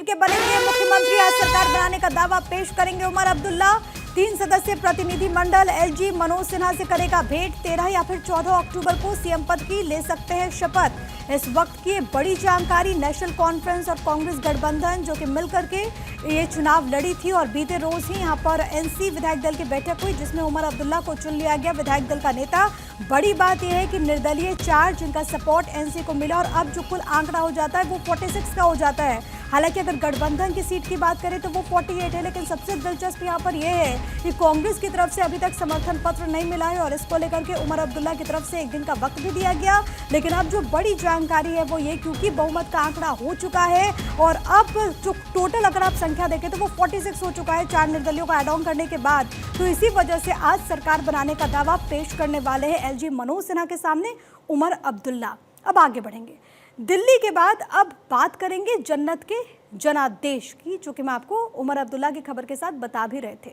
कश्मीर के बनेंगे मुख्यमंत्री। आज सरकार बनाने का दावा पेश करेंगे उमर अब्दुल्ला। 3 सदस्यीय प्रतिनिधि मंडल एलजी मनोज सिन्हा से करेगा भेंट। 13 या फिर 14 अक्टूबर को सीएम पद की ले सकते हैं शपथ। इस वक्त की बड़ी जानकारी, नेशनल कॉन्फ्रेंस और कांग्रेस गठबंधन जो कि मिलकर के ये चुनाव लड़ी थी और बीते रोज ही यहां पर एनसी विधायक दल की बैठक हुई जिसमें उमर अब्दुल्ला को चुन लिया गया विधायक दल का नेता। बड़ी बात यह है कि निर्दलीय 4 जिनका सपोर्ट एनसी को मिला और अब जो कुल आंकड़ा हो जाता है वो 46 का हो जाता है। हालांकि अगर गठबंधन की सीट की बात करें तो वो 48 है, लेकिन सबसे दिलचस्प यहाँ पर यह है कि कांग्रेस की तरफ से अभी तक समर्थन पत्र नहीं मिला है और इसको लेकर के उमर अब्दुल्ला की तरफ से 1 दिन का वक्त भी दिया गया। लेकिन अब जो बड़ी जानकारी है वो ये, क्योंकि बहुमत का आंकड़ा हो चुका है और अब जो टोटल अगर आप संख्या देखें तो वो 46 हो चुका है 4 निर्दलियों को ऐड ऑन करने के बाद। तो इसी वजह से आज सरकार बनाने का दावा पेश करने वाले हैं एलजी मनोज सिन्हा के सामने उमर अब्दुल्ला। अब आगे बढ़ेंगे दिल्ली के बाद, अब बात करेंगे जन्नत के जनादेश की, जो कि मैं आपको उमर अब्दुल्ला की खबर के साथ बता भी रहे थे।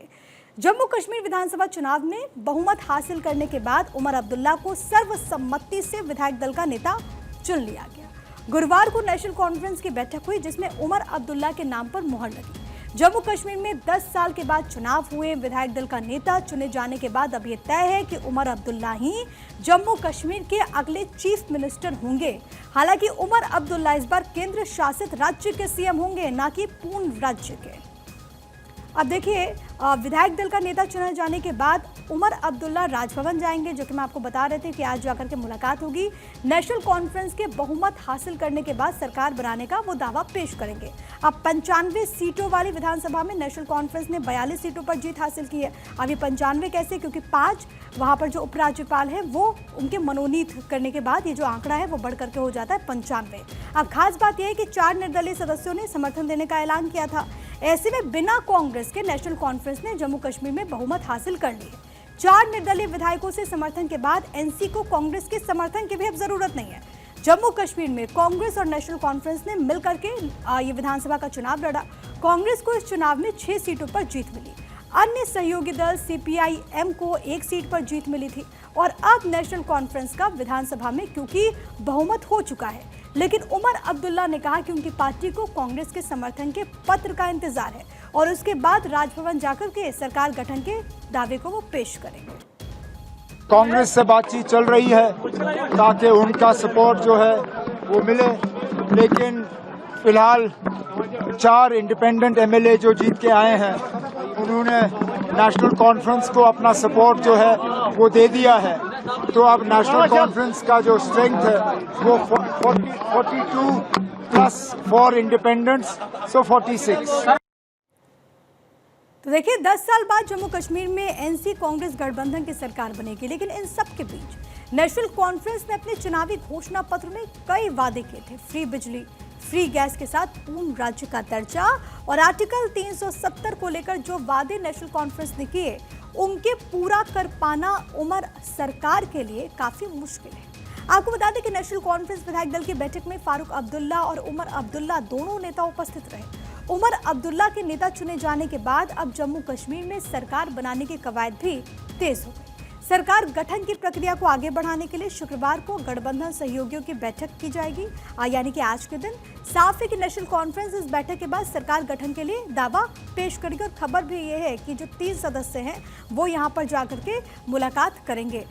जम्मू कश्मीर विधानसभा चुनाव में बहुमत हासिल करने के बाद उमर अब्दुल्ला को सर्वसम्मति से विधायक दल का नेता चुन लिया गया। गुरुवार को नेशनल कॉन्फ्रेंस की बैठक हुई जिसमें उमर अब्दुल्ला के नाम पर मुहर लगी। जम्मू कश्मीर में 10 साल के बाद चुनाव हुए। विधायक दल का नेता चुने जाने के बाद अब यह तय है कि उमर अब्दुल्ला ही जम्मू कश्मीर के अगले चीफ मिनिस्टर होंगे। हालांकि उमर अब्दुल्ला इस बार केंद्र शासित राज्य के सीएम होंगे, ना कि पूर्ण राज्य के। अब देखिए, विधायक दल का नेता चुने जाने के बाद उमर अब्दुल्ला राजभवन जाएंगे, जो कि मैं आपको बता रहे थे कि आज जाकर के मुलाकात होगी। नेशनल कॉन्फ्रेंस के बहुमत हासिल करने के बाद सरकार बनाने का वो दावा पेश करेंगे। अब 95 सीटों वाली विधानसभा में नेशनल कॉन्फ्रेंस ने 42 सीटों पर जीत हासिल की है। अब ये 95 कैसे, क्योंकि 5 वहाँ पर जो उपराज्यपाल है वो उनके मनोनीत करने के बाद ये जो आंकड़ा है वो बढ़ करके हो जाता है 95। अब खास बात यह है कि 4 निर्दलीय सदस्यों ने समर्थन देने का ऐलान किया था। ऐसे में बिना कांग्रेस के नेशनल कॉन्फ्रेंस ने जम्मू कश्मीर में बहुमत हासिल कर ली है। 4 निर्दलीय विधायकों से समर्थन के बाद एनसी को कांग्रेस के समर्थन की भी अब जरूरत नहीं है। जम्मू कश्मीर में कांग्रेस और नेशनल कॉन्फ्रेंस ने मिलकर के ये विधानसभा का चुनाव लड़ा। कांग्रेस को इस चुनाव में 6 सीटों पर जीत मिली। अन्य सहयोगी दल सीपीआईएम को 1 सीट पर जीत मिली थी। और अब नेशनल कॉन्फ्रेंस का विधानसभा में क्योंकि बहुमत हो चुका है, लेकिन उमर अब्दुल्ला ने कहा कि उनकी पार्टी को कांग्रेस के समर्थन के पत्र का इंतजार है और उसके बाद राजभवन जाकर के सरकार गठन के दावे को वो पेश करेंगे। कांग्रेस से बातचीत चल रही है ताकि उनका सपोर्ट जो है वो मिले, लेकिन फिलहाल 4 इंडिपेंडेंट एमएलए जो जीत के आए हैं उन्होंने नेशनल कॉन्फ्रेंस को अपना सपोर्ट जो है वो दे दिया है। तो अब नेशनल कॉन्फ्रेंस का जो स्ट्रेंथ है वो 42 प्लस 4 इंडिपेंडेंट्स, सो 46। तो देखिए, 10 साल बाद जम्मू कश्मीर में एनसी कांग्रेस गठबंधन की सरकार बनेगी, लेकिन इन सब के बीच नेशनल कॉन्फ्रेंस ने अपने चुनावी घोषणा पत्र में कई वादे किए थे। फ्री बिजली, फ्री गैस के साथ पूर्ण राज्य का दर्जा और आर्टिकल 370 को लेकर जो वादे नेशनल कॉन्फ्रेंस ने किए उनके पूरा कर पाना उमर सरकार के लिए काफी मुश्किल है। आपको बता दें कि नेशनल कॉन्फ्रेंस विधायक दल की बैठक में फारूक अब्दुल्ला और उमर अब्दुल्ला दोनों नेता उपस्थित रहे। उमर अब्दुल्ला के नेता चुने जाने के बाद अब जम्मू कश्मीर में सरकार बनाने की कवायद भी तेज हो गई। सरकार गठन की प्रक्रिया को आगे बढ़ाने के लिए शुक्रवार को गठबंधन सहयोगियों की बैठक की जाएगी, यानी कि आज के दिन। साफ है कि नेशनल कॉन्फ्रेंस इस बैठक के बाद सरकार गठन के लिए दावा पेश करेगी और खबर भी ये है कि जो 3 सदस्य हैं वो यहाँ पर जाकर के मुलाकात करेंगे।